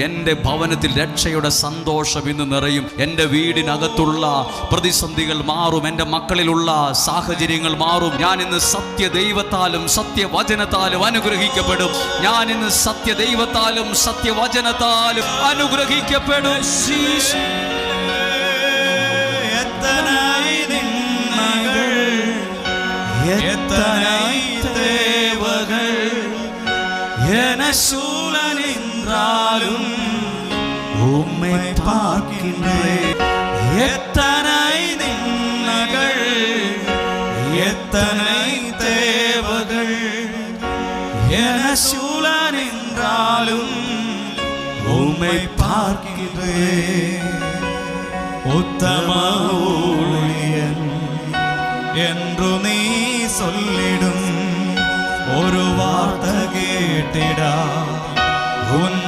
എൻ്റെ ഭവനത്തിൽ രക്ഷയുടെ സന്തോഷം ഇന്ന് നിറയും. എൻ്റെ വീടിനകത്തുള്ള പ്രതിസന്ധികൾ മാറും. എൻ്റെ മക്കളിലുള്ള സാഹചര്യങ്ങൾ മാറും. ഞാൻ ഇന്ന് സത്യദൈവത്താലും സത്യവചനത്താലും അനുഗ്രഹിക്കപ്പെടും. ഞാൻ ഇന്ന് സത്യദൈവത്താലും സത്യവചനത്താലും അനുഗ്രഹിക്കപ്പെടും. சூழலின்றாலும் உம்மை பார்க்கின்றேன். எத்தனை நின்னகள், எத்தனை தேவகள், என சூழலின்றாலும் உம்மை பார்க்கின்றேன். உத்தம ஊழியன் என்று நீ சொல்லிடும் ஒரு வார்த்தை கேட்டிடா.